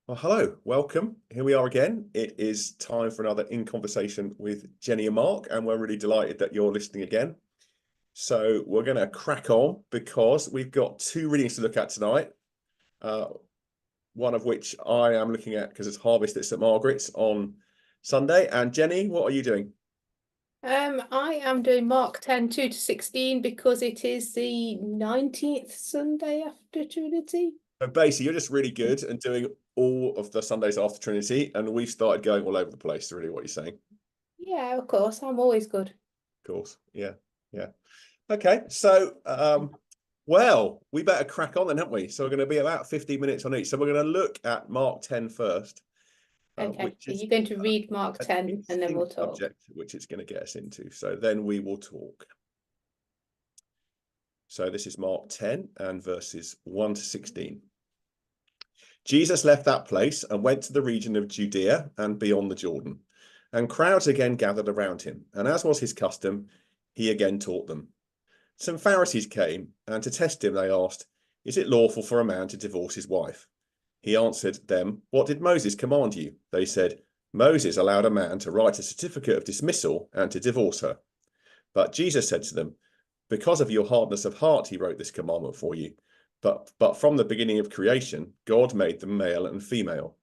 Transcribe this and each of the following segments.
Well, hello, welcome. Here we are again. It is time for another In Conversation with Jennie and Mark, and we're really delighted that you're listening again. So we're going to crack on because we've got two readings to look at tonight. One of which I am looking at because it's Harvest at St Margaret's on Sunday. And Jennie, what are you doing? I am doing Mark 10, 2 to 16 because it is the 19th Sunday after Trinity. So basically, you're just really good and doing all of the Sundays after Trinity, and we've started going all over the place, really, what you're saying. Yeah, of course, I'm always good. Of course. Yeah. Yeah. Okay. So well, we better crack on then, haven't we? So we're going to be about 15 minutes on each. So we're going to look at Mark 10 first, Okay, which are is you going to read Mark an 10 and then we'll interesting talk? subject, which it's going to get us into. So then we will talk. So this is Mark 10 and verses 1 to 16. Jesus left that place and went to the region of Judea and beyond the Jordan. And crowds again gathered around him. And as was his custom, he again taught them. Some Pharisees came, and to test him, they asked, "Is it lawful for a man to divorce his wife?" He answered them, "What did Moses command you?" They said, "Moses allowed a man to write a certificate of dismissal and to divorce her." But Jesus said to them, "Because of your hardness of heart, he wrote this commandment for you. But from the beginning of creation, God made them male and female.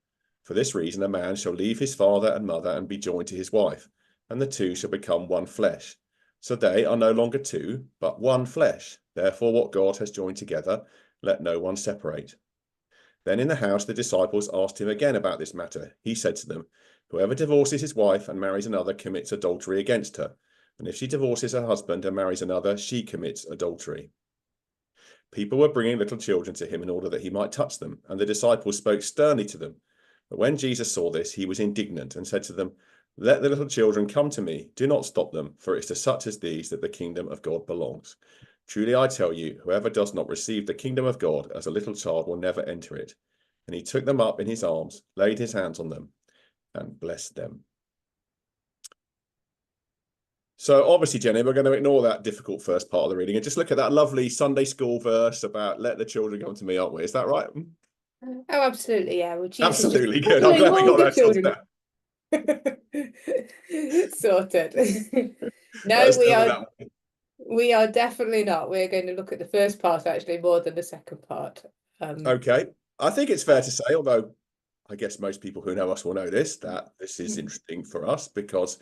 For this reason, a man shall leave his father and mother and be joined to his wife, and the two shall become one flesh. So they are no longer two, but one flesh. Therefore, what God has joined together, let no one separate." Then in the house, the disciples asked him again about this matter. He said to them, "Whoever divorces his wife and marries another commits adultery against her. And if she divorces her husband and marries another, she commits adultery." People were bringing little children to him in order that he might touch them, and the disciples spoke sternly to them. But when Jesus saw this, he was indignant and said to them, "Let the little children come to me. Do not stop them, for it's to such as these that the kingdom of God belongs. Truly I tell you, whoever does not receive the kingdom of God as a little child will never enter it." And he took them up in his arms, laid his hands on them, and blessed them. So obviously, Jenny, we're going to ignore that difficult first part of the reading and just look at that lovely Sunday school verse about "let the children come to me," aren't we? Is that right? Oh, absolutely, yeah. Well, Jesus just Absolutely good. I'm calling glad we all got the that sorted children. out. Sorted. No, Let's go with that one. we are definitely not. We're going to look at the first part actually more than the second part. Um, Okay. I think it's fair to say, although I guess most people who know us will know this, that this is interesting for us because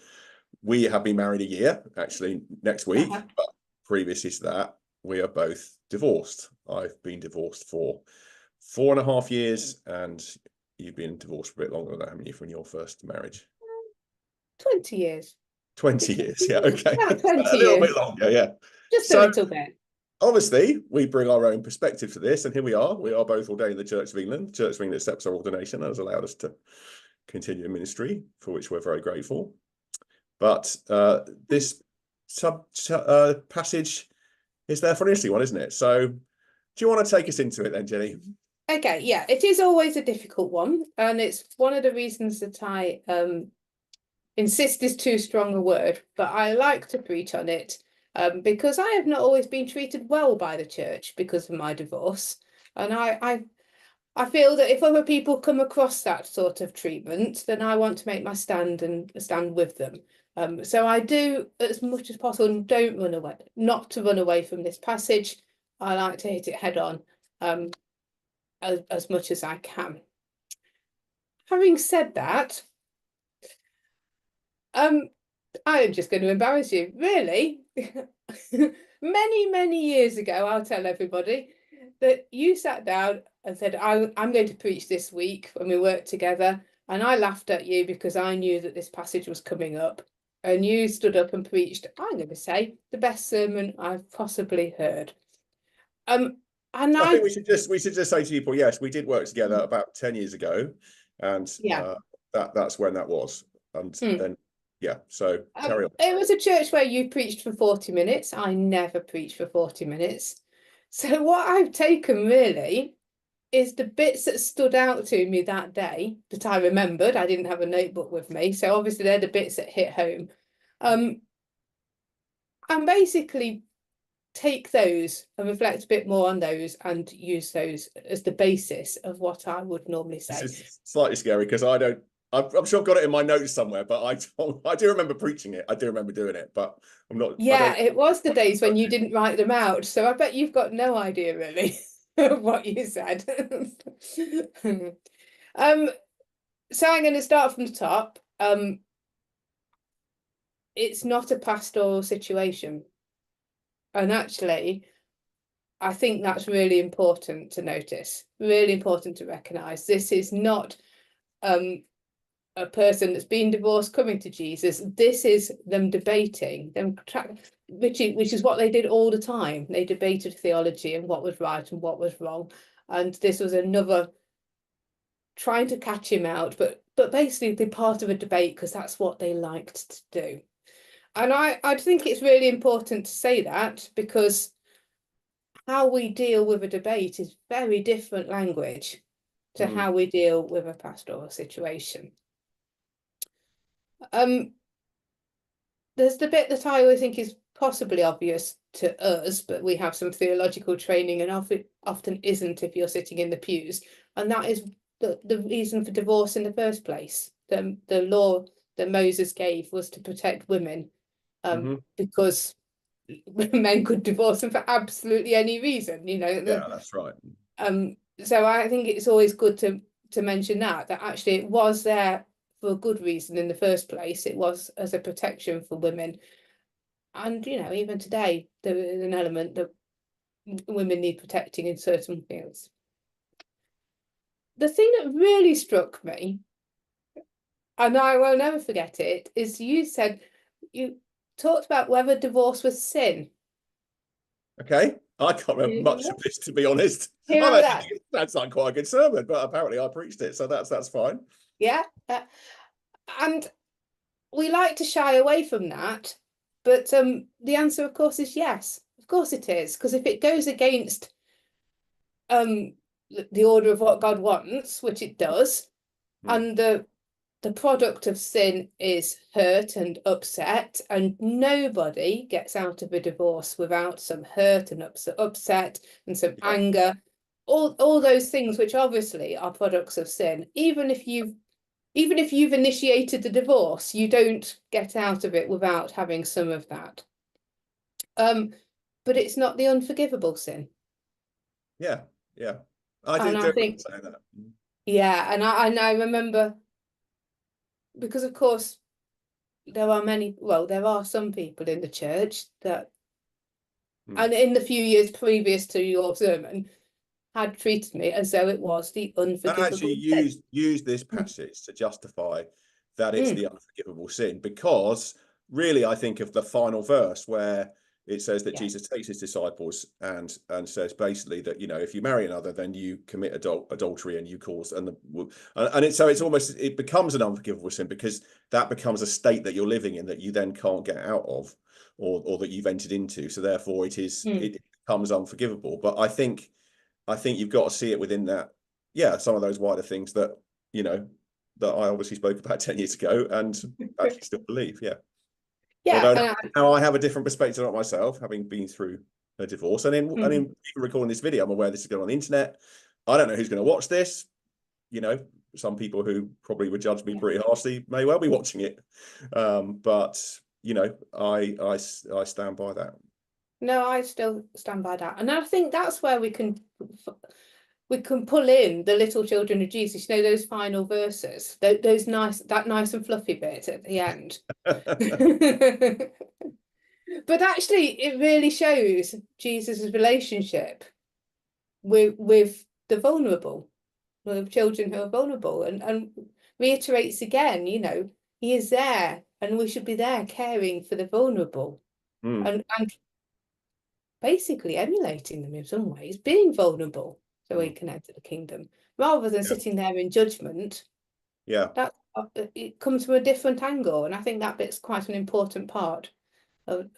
we have been married a year, actually next week, uh-huh. but previous to that, we are both divorced. I've been divorced for 4.5 years, and you've been divorced for a bit longer than that, haven't you, from your first marriage? 20 years. Is 20 it 20 years. Yeah, years? okay. About A 20 little bit years. longer, yeah. Just a So little bit. obviously, we bring our own perspective to this, and here we are. We are both ordained in the Church of England. Church of England accepts our ordination and has allowed us to continue in ministry, for which we're very grateful. But this passage is there for an interesting one, isn't it? So do you want to take us into it then, Jenny? Okay, yeah, it is always a difficult one, and it's one of the reasons that I insist is too strong a word, but I like to preach on it because I have not always been treated well by the church because of my divorce, and I feel that if other people come across that sort of treatment, then I want to make my stand and stand with them. So I do as much as possible and don't run away, not to run away from this passage. I like to hit it head on. As much as I can. Having said that, I am just going to embarrass you, really. Many years ago, I'll tell everybody that you sat down and said, I'm going to preach this week when we worked together. And I laughed at you because I knew that this passage was coming up. And you stood up and preached, I'm going to say, the best sermon I've possibly heard. And I think I, we should just say to people, yes, we did work together about 10 years ago, and yeah. that's when that was. And Hmm. then yeah, so carry on. It was a church where you preached for 40 minutes. I never preached for 40 minutes. So what I've taken really is the bits that stood out to me that day that I remembered. I didn't have a notebook with me, so obviously they're the bits that hit home. And basically take those and reflect a bit more on those and use those as the basis of what I would normally say. This is slightly scary because I don't. I'm sure I've got it in my notes somewhere, but I do remember preaching it. I do remember doing it, but I'm not. Yeah, it was the days when you didn't write them out, so I bet you've got no idea really of what you said. So I'm going to start from the top. It's not a pastoral situation, and actually, I think that's really important to notice. Really important to recognise. This is not a person that's been divorced coming to Jesus. This is them debating, which is what they did all the time. They debated theology and what was right and what was wrong. And this was another trying to catch him out, but basically be part of a debate because that's what they liked to do. And I think it's really important to say that, because how we deal with a debate is very different language to how we deal with a pastoral situation. There's the bit that I always think is possibly obvious to us, but we have some theological training and often isn't if you're sitting in the pews, and that is the reason for divorce in the first place. The law that Moses gave was to protect women, because men could divorce them for absolutely any reason, you know. Yeah, that's right. So I think it's always good to mention that actually it was there for a good reason in the first place. It was as a protection for women. And, you know, even today, there is an element that women need protecting in certain fields. The thing that really struck me, and I will never forget it, is you talked about whether divorce was sin. Okay. I can't remember much of this, to be honest. That's like quite a good sermon, but apparently I preached it, so that's fine. Yeah. And we like to shy away from that, but the answer, of course, is yes. Of course it is, because if it goes against the order of what God wants, which it does, and the product of sin is hurt and upset, and nobody gets out of a divorce without some hurt and upset and some anger, all those things which obviously are products of sin. Even if you've initiated the divorce, you don't get out of it without having some of that. But it's not the unforgivable sin. Yeah. I think say that. Yeah, and I remember, because of course there are some people in the church that, and in the few years previous to your sermon, had treated me as though it was the unforgivable and actually sin. use this passage to justify that it's the unforgivable sin, because really I think of the final verse where it says that Jesus takes his disciples and says basically that, you know, if you marry another, then you commit adultery and you cause it becomes an unforgivable sin, because that becomes a state that you're living in that you then can't get out of, or that you've entered into. So therefore it becomes unforgivable. But I think you've got to see it within that. Yeah, some of those wider things that, you know, that I obviously spoke about 10 years ago and actually still believe. Yeah. Although now I have a different perspective on it myself, having been through a divorce, and in even recording this video, I'm aware this is going on the internet. I don't know who's going to watch this. You know, some people who probably would judge me pretty harshly may well be watching it. But you know, I stand by that. No, I still stand by that, and I think that's where we can pull in the little children of Jesus. You know, those final verses, that nice and fluffy bit at the end. But actually, it really shows Jesus's relationship with the vulnerable, with children who are vulnerable, and reiterates again, you know, he is there, and we should be there caring for the vulnerable, and basically emulating them in some ways, being vulnerable so we can enter the kingdom, rather than sitting there in judgment. That it comes from a different angle, and I think that bit's quite an important part of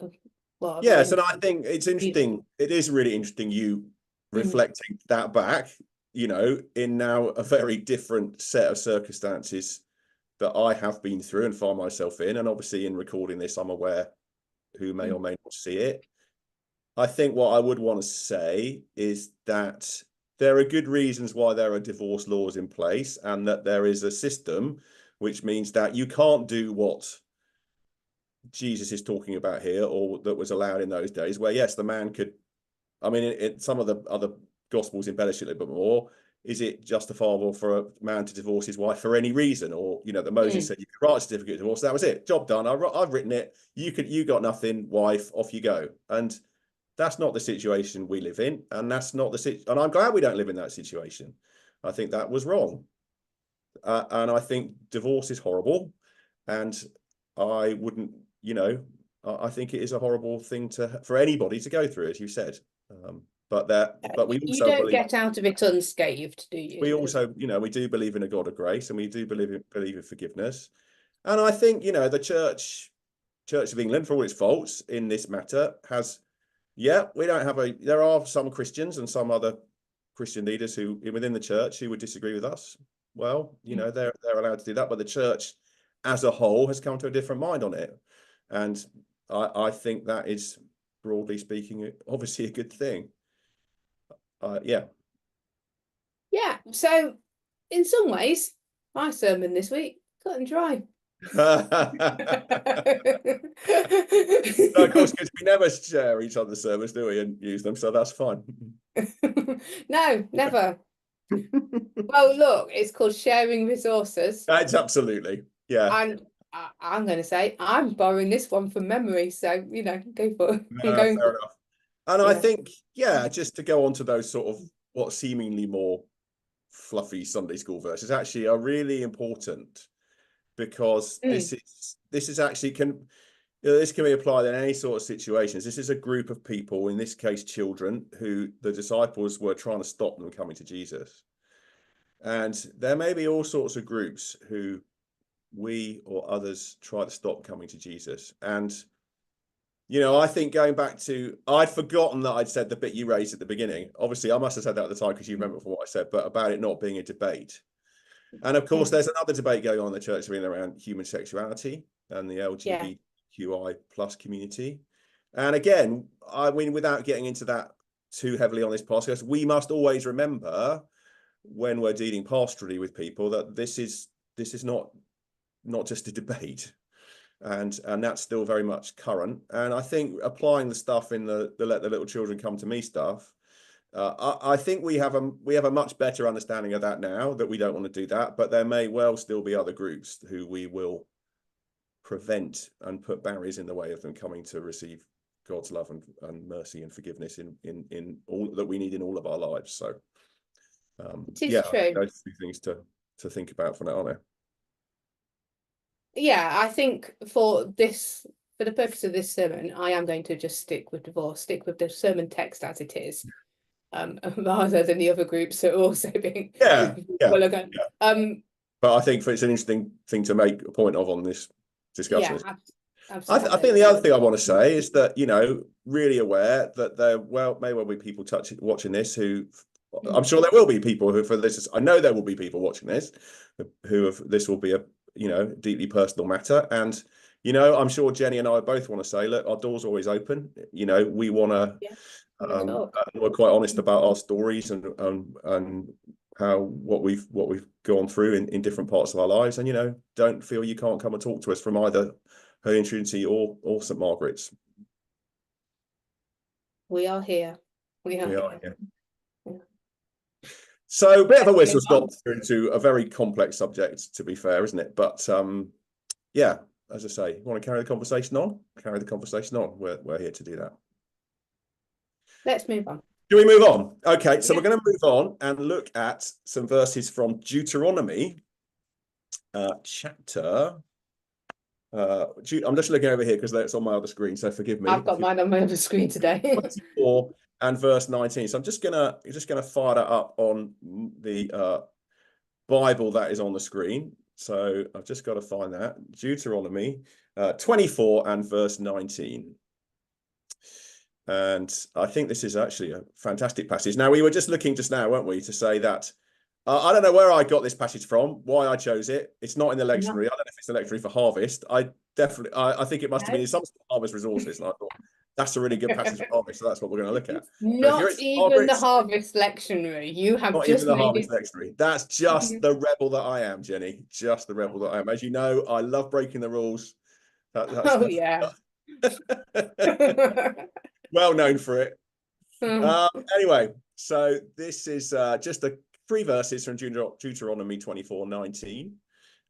what. Yes, and I think it's interesting. It is really interesting you reflecting that back, you know, in now a very different set of circumstances that I have been through and find myself in. And obviously in recording this, I'm aware who may or may not see it. I think what I would want to say is that there are good reasons why there are divorce laws in place, and that there is a system which means that you can't do what Jesus is talking about here, or that was allowed in those days, where yes, the man could, I mean, in some of the other gospels embellish it a little bit more. Is it justifiable for a man to divorce his wife for any reason? Or, you know, that Moses said you could write a certificate of divorce. That was it. Job done. I've written it. You got nothing, wife, off you go. And that's not the situation we live in. And that's not and I'm glad we don't live in that situation. I think that was wrong. And I think divorce is horrible. And I wouldn't, you know, I think it is a horrible thing for anybody to go through, as you said. But we You also don't believe, get out of it unscathed, do you? we also, you know, we do believe in a God of grace, and we do believe in forgiveness. And I think, you know, the Church of England, for all its faults in this matter, has, yeah, we don't have there are some Christians and some other Christian leaders who within the church who would disagree with us. Well, you know, they're allowed to do that, but the church as a whole has come to a different mind on it. And I think that is, broadly speaking, obviously a good thing. Yeah. Yeah. So in some ways, my sermon this week, cut and dry. Of course, because we never share each other's sermons, do we, and use them, so that's fine. No, never. Well, look, it's called sharing resources. It's absolutely, yeah. And I'm going to say I'm borrowing this one from memory, so you know, go for it. I'm going Fair enough. And I Yeah. think, yeah, just to go on to those sort of what seemingly more fluffy Sunday school verses actually are really important, because this is actually this can be applied in any sort of situations. This is a group of people, in this case children, who the disciples were trying to stop them coming to Jesus. And there may be all sorts of groups who we or others try to stop coming to Jesus. And, you know, I think going back to, I'd forgotten that I'd said the bit you raised at the beginning. Obviously, I must have said that at the time because you remember from what I said, but about it not being a debate. And of course, there's another debate going on in the church around human sexuality and the LGBTQI plus community. And again, I mean, without getting into that too heavily on this podcast, we must always remember when we're dealing pastorally with people that this is not just a debate, and that's still very much current. And I think applying the stuff in the let the little children come to me stuff, I think we have a much better understanding of that now, that we don't want to do that, but there may well still be other groups who we will prevent and put barriers in the way of them coming to receive God's love and mercy and forgiveness in all that we need in all of our lives. So yeah, true. those two things to think about for now, aren't there? Yeah, I think for the purpose of this sermon, I am going to just stick with divorce, stick with the sermon text as it is, rather than the other groups that are also being yeah. But I think it's an interesting thing to make a point of on this discussion. Yeah, absolutely. I think the other thing I want to say is that, you know, really aware that there may well be people watching this who, I'm sure there will be people who, for this, I know there will be people watching this this will be a, you know, deeply personal matter. And, you know, I'm sure Jenny and I both want to say, look, our door's always open. You know, we want to, we're quite honest about our stories and what we've gone through in different parts of our lives. And, you know, don't feel you can't come and talk to us from either Holy Trinity or St. Margaret's. We are here. We are here. Yeah. So a bit of a whistle stop into a very complex subject, to be fair, isn't it? But yeah, as I say, you want to carry the conversation on? Carry the conversation on. We're here to do that. Let's move on. Do we move on? Okay, so we're going to move on and look at some verses from Deuteronomy, chapter. I'm just looking over here because it's on my other screen, so forgive me. I've got mine on my other screen today. 24 and verse 19. So I'm just gonna fire that up on the Bible that is on the screen. So I've just got to find that. Deuteronomy 24 and verse 19. And I think this is actually a fantastic passage. Now, we were just looking just now, weren't we, to say that I don't know where I got this passage from, why I chose it. It's not in the lectionary. I don't know if it's the lectionary for Harvest. I think it must have been in some Harvest resources. And I thought, That's a really good passage for harvest, so that's what we're going to look at. So if you're Not at even the harvest, harvest lectionary. You have not even just the made harvest it. lectionary. That's just the rebel that I am, Jenny. Just the rebel that I am. As you know, I love breaking the rules. Oh yeah. Well known for it. Anyway, so this is just the 3 verses from Deuteronomy 24:19.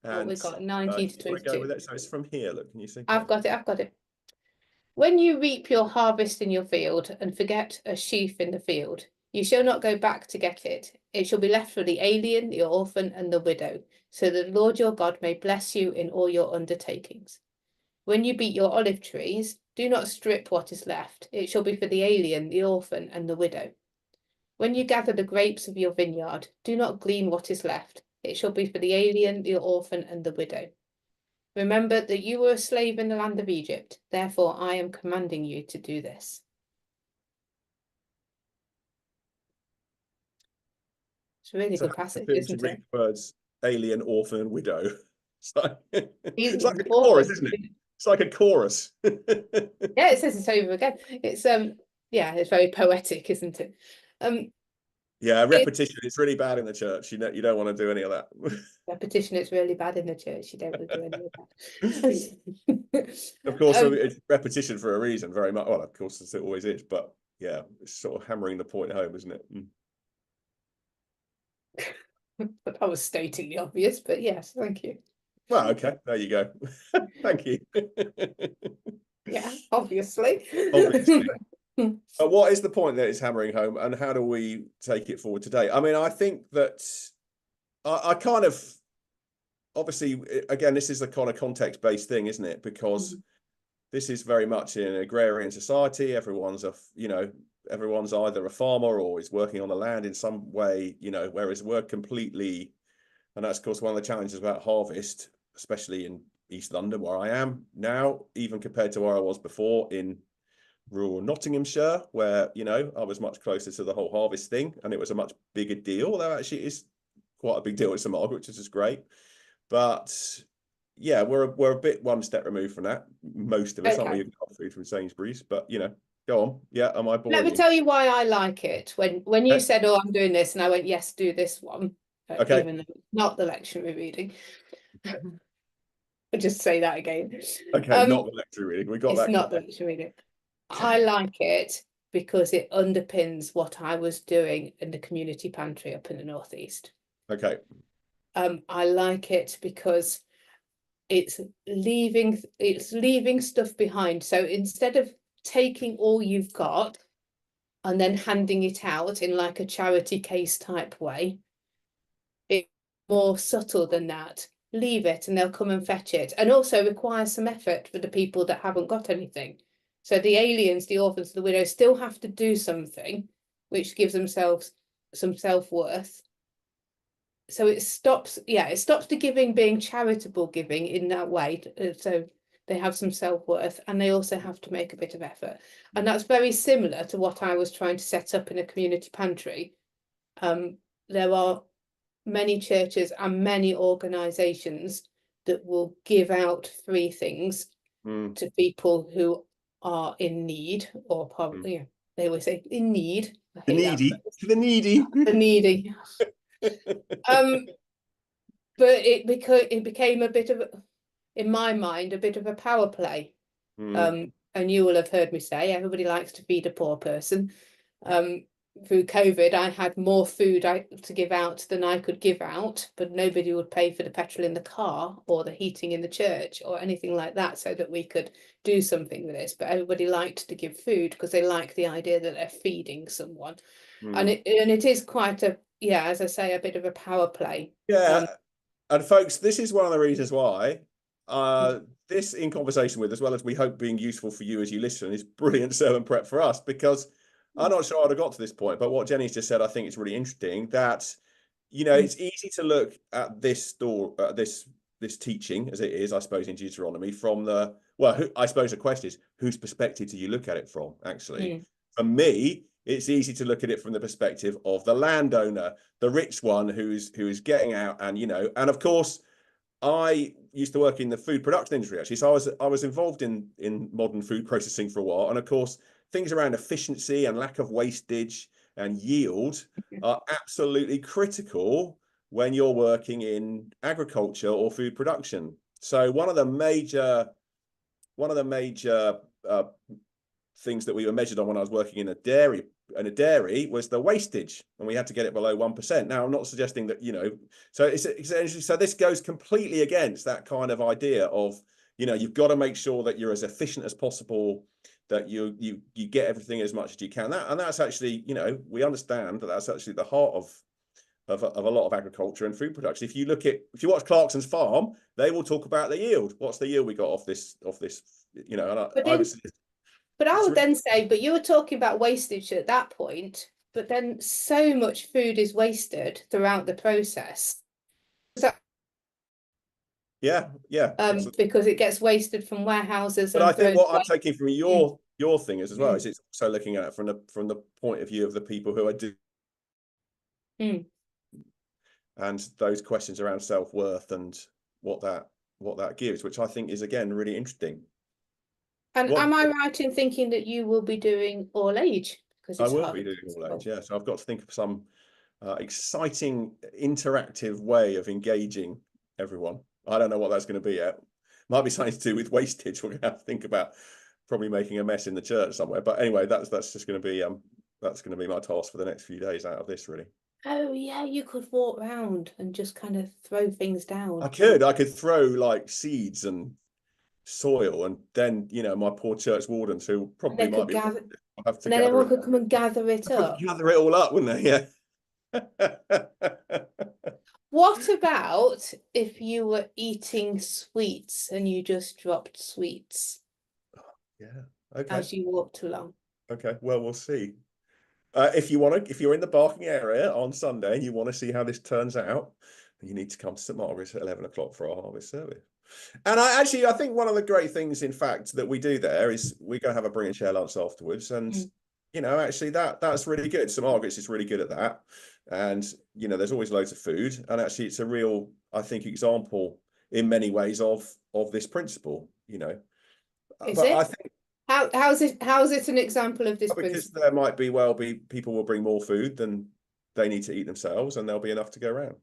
Oh, And we got 19 to you want to go 22. with it? So it's from here. Look, can you see? I've got it. When you reap your harvest in your field and forget a sheaf in the field, you shall not go back to get it. It shall be left for the alien, the orphan, and the widow, so that the Lord your God may bless you in all your undertakings. When you beat your olive trees, do not strip what is left. It shall be for the alien, the orphan, and the widow. When you gather the grapes of your vineyard, do not glean what is left. It shall be for the alien, the orphan, and the widow. Remember that you were a slave in the land of Egypt. Therefore, I am commanding you to do this. It's a really good passage, isn't it? Words alien, orphan, and widow. It's like a Orphan. chorus, isn't it? It's like a chorus. Yeah, it says it over again. It's yeah, it's very poetic, isn't it? Yeah, repetition. It's really bad in the church. You don't want to do any of that. Repetition, it's really bad in the church. You don't want to do any of that. Of course, it's repetition for a reason, very much. Well, of course, it always is, but yeah, it's sort of hammering the point home, isn't it? I was stating the obvious, but yes, thank you. Well, okay, there you go. Thank you. Yeah, obviously. Obviously. But what is the point that it's hammering home, and how do we take it forward today? I mean, I think that I kind of, obviously, again, this is a kind of context-based thing, isn't it? Because this is very much in an agrarian society. Everyone's everyone's either a farmer or is working on the land in some way, whereas we're completely, and that's of course one of the challenges about harvest, especially in East London, where I am now, even compared to where I was before in rural Nottinghamshire, where, I was much closer to the whole harvest thing, and it was a much bigger deal, although actually it is quite a big deal in St Margaret, which is just great. But yeah, we're a bit one step removed from that. Most of us, aren't we? You've got food from Sainsbury's, but go on. Yeah, am I boring Let me you? tell you why I like it. When you said, "Oh, I'm doing this," and I went, "Yes, do this one," Okay. even though it's not the lectionary reading. I'll just say that again. Okay, not the lecture reading. We got it's that. It's not the lectionary reading. I like it because it underpins what I was doing in the community pantry up in the northeast. Okay. I like it because it's leaving stuff behind. So instead of taking all you've got and then handing it out in like a charity case type way, it's more subtle than that. Leave it and they'll come and fetch it, and also requires some effort for the people that haven't got anything. So the aliens, the orphans, the widows still have to do something, which gives themselves some self-worth. So it stops the giving being charitable giving in that way. So they have some self-worth, and they also have to make a bit of effort. And that's very similar to what I was trying to set up in a community pantry. There are many churches and many organisations that will give out free things to people who are in need, or probably they always say in need. The needy. The needy. The needy. But it became a bit of, in my mind, a bit of a power play. And you will have heard me say everybody likes to feed a poor person. Through COVID, I had more food to give out than I could give out, but nobody would pay for the petrol in the car or the heating in the church or anything like that, so that we could do something with this. But everybody liked to give food because they like the idea that they're feeding someone. And it is quite a, as I say, a bit of a power play. Yeah. And folks, this is one of the reasons why this, in conversation with, as well as we hope being useful for you as you listen, is brilliant sermon prep for us, because I'm not sure I'd have got to this point, but what Jenny's just said, I think it's really interesting that, it's easy to look at this this teaching as it is, I suppose, in Deuteronomy from I suppose the question is, whose perspective do you look at it from, actually? For me, it's easy to look at it from the perspective of the landowner, the rich one who's getting out, and and of course, I used to work in the food production industry, actually. So I was involved in modern food processing for a while. And of course, things around efficiency and lack of wastage and yield are absolutely critical when you're working in agriculture or food production. So one of the major things that we were measured on when I was working in a dairy was the wastage, and we had to get it below 1%. Now, I'm not suggesting that, so so this goes completely against that kind of idea of, you've got to make sure that you're as efficient as possible, that you get everything as much as you can. And that's actually, we understand that that's actually the heart of a lot of agriculture and food production. If you watch Clarkson's Farm, they will talk about the yield. What's the yield we got off this, and But I would then say, but you were talking about wastage at that point, but then so much food is wasted throughout the process. Yeah. Because it gets wasted from warehouses. But and I think what I'm taking from your thing is as well is it's also looking at it from the point of view of the people who are doing, and those questions around self-worth and what that gives, which I think is again really interesting. And am I right in thinking that you will be doing all age? Because I will be doing all age, yeah. So I've got to think of some exciting, interactive way of engaging everyone. I don't know what that's going to be yet. Might be something to do with wastage. We're going to have to think about probably making a mess in the church somewhere. But anyway, that's just going to be my task for the next few days out of this, really. Oh yeah, you could walk around and just kind of throw things down. I could throw like seeds and soil, and then my poor church wardens who probably might be gather, have to and then everyone could come and gather it up. Gather it all up, wouldn't they? Yeah. What about if you were eating sweets and you just dropped sweets? Yeah. Okay. As you walked along. Okay. Well, we'll see. If you're in the Barking area on Sunday and you want to see how this turns out, you need to come to St Margaret's at 11 o'clock for our harvest service. And I think one of the great things, in fact, that we do there is we're going to have a bring and share lunch afterwards. And, actually that's really good. St Margaret's is really good at that. And, there's always loads of food. And actually it's a real, I think, example in many ways of this principle, Is but it? I think, how is it an example of this because principle? there might be people will bring more food than they need to eat themselves, and there'll be enough to go around.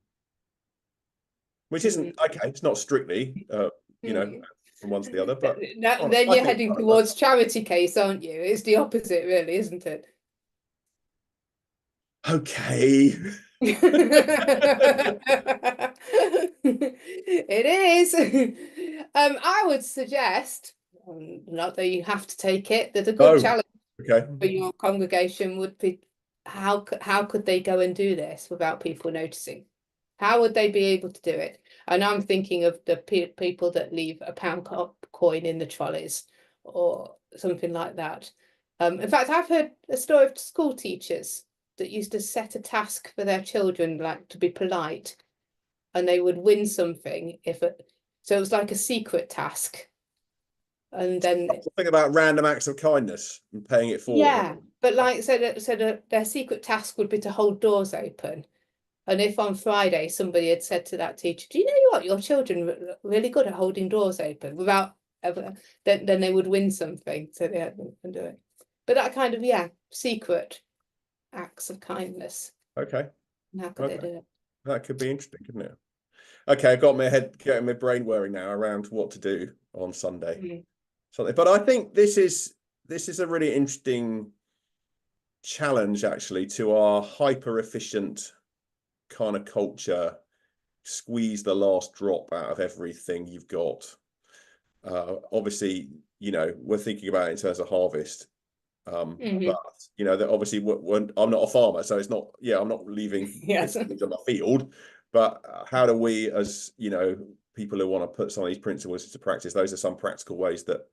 Which isn't okay. It's not strictly, from one to the other, but then you're heading towards charity case, aren't you? It's the opposite, really, isn't it? Okay. It is. I would suggest, not that you have to take it, that a good challenge for your congregation would be how could they go and do this without people noticing? How would they be able to do it? And I'm thinking of the people that leave a pound coin in the trolleys or something like that. In fact, I've heard a story of school teachers that used to set a task for their children, like to be polite, and they would win something so it was like a secret task. And then think about random acts of kindness and paying it forward. Yeah, but like their secret task would be to hold doors open. And if on Friday somebody had said to that teacher, "Do you know what, your children are really good at holding doors open," without ever, then they would win something. So they had to do it. But that kind of secret acts of kindness. Okay. How could they do it? That could be interesting, couldn't it? Okay, I've got getting my brain whirring now around what to do on Sunday. But I think this is a really interesting challenge, actually, to our hyper efficient kind of culture. Squeeze the last drop out of everything you've got. Obviously, we're thinking about it in terms of harvest. But that obviously I'm not a farmer, so it's not. I'm not leaving things on the field. But how do we, as people who want to put some of these principles into practice? Those are some practical ways that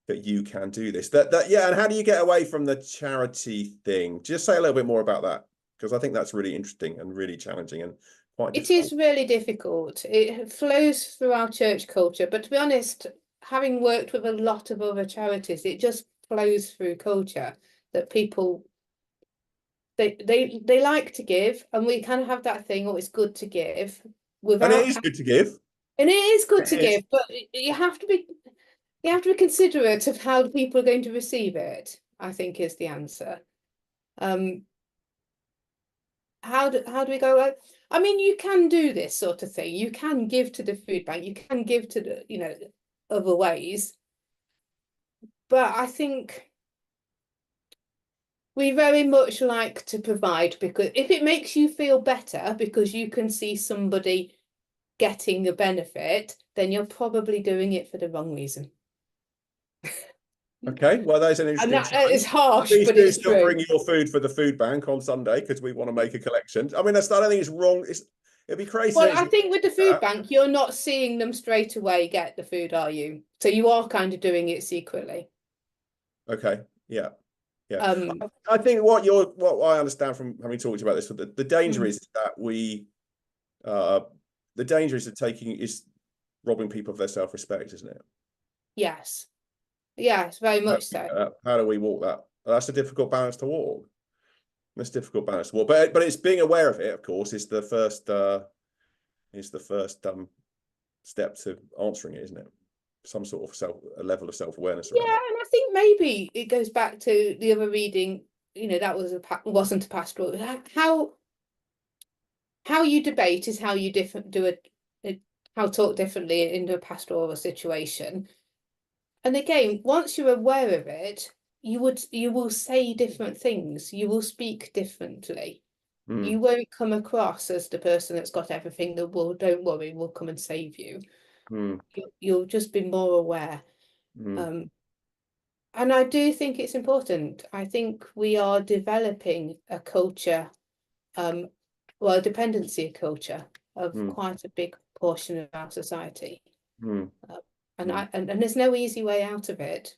you can do this. And how do you get away from the charity thing? Just say a little bit more about that, because I think that's really interesting and really challenging and quite difficult. It is really difficult. It flows through our church culture, but to be honest, having worked with a lot of other charities, it just flows through culture that people they like to give, and we kind of have that thing, it's good to give. And it is good to give. And it is good It to is. give, but you have to be considerate of how people are going to receive it, I think is the answer. How do we go about? I mean, you can do this sort of thing. You can give to the food bank. You can give to the, other ways. But I think we very much like to provide, because if it makes you feel better because you can see somebody getting a benefit, then you're probably doing it for the wrong reason. Okay, well, there's an And interesting that is challenge. harsh, Please but do it's still true. bring your food for the food bank on Sunday because we want to make a collection. I mean, I don't think it's wrong. It'd be crazy. Well, I think with the food bank, you're not seeing them straight away get the food, are you? So you are kind of doing it secretly. Okay, yeah. Yeah, Um, I think what I understand from having talked about this, the danger is that the danger is robbing people of their self-respect, isn't it? yes. Yes, very much so. How do we walk that? That's a difficult balance to walk. That's a difficult balance to walk. But it's being aware of it, of course, is the first step to answering it, isn't it? Some sort of a level of self-awareness Yeah, around it. and I think maybe it goes back to the other reading, that wasn't a pastoral. How you debate is how you how talk differently into a pastoral situation. And again, once you're aware of it, you will say different things. You will speak differently. You won't come across as the person that's got everything that don't worry, will come and save you. You'll just be more aware. And I do think it's important. I think we are developing a culture, a dependency culture of quite a big portion of our society. And there's no easy way out of it.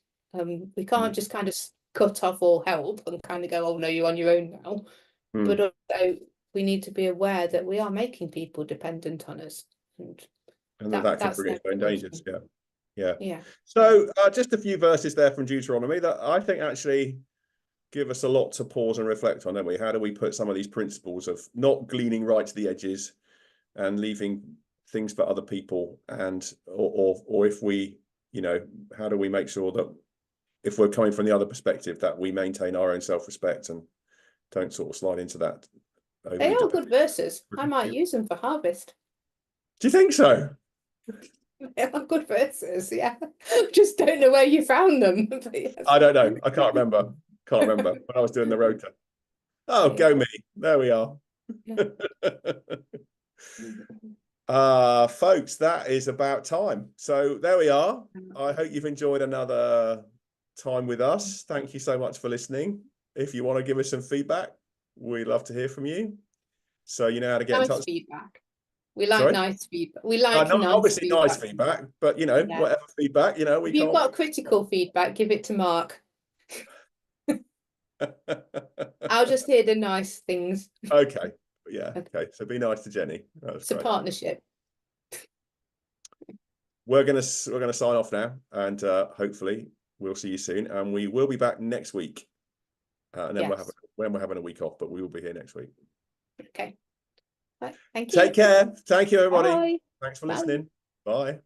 We can't just kind of cut off all help and kind of go, oh no, you're on your own now. But also we need to be aware that we are making people dependent on us. And that can That's bring its own dangers. Yeah. Yeah. So just a few verses there from Deuteronomy that I think actually give us a lot to pause and reflect on, don't we? How do we put some of these principles of not gleaning right to the edges and leaving things for other people, and or if we, how do we make sure that if we're coming from the other perspective that we maintain our own self-respect and don't sort of slide into that. They are good verses. I might use them for harvest. Do you think so? They are good verses, yeah. Just don't know where you found them. Yes. I don't know. I can't remember. When I was doing the rota. Oh, go me. There we are. Folks, that is about time. So there we are. I hope you've enjoyed another time with us. Thank you so much for listening. If you want to give us some feedback, we'd love to hear from you. So you know how to get in touch. Feedback. We like nice feedback. We like obviously nice feedback, but whatever feedback, we if you've can't. got critical feedback, give it to Mark. I'll just hear the nice things. Okay. Yeah. Okay. So be nice to Jenny. It's a partnership. We're gonna sign off now, and hopefully we'll see you soon. And we will be back next week. And then we're having a week off, but we will be here next week. Okay. Right. Thank you. Take care. Thank you, everybody. Bye. Thanks for listening. Bye.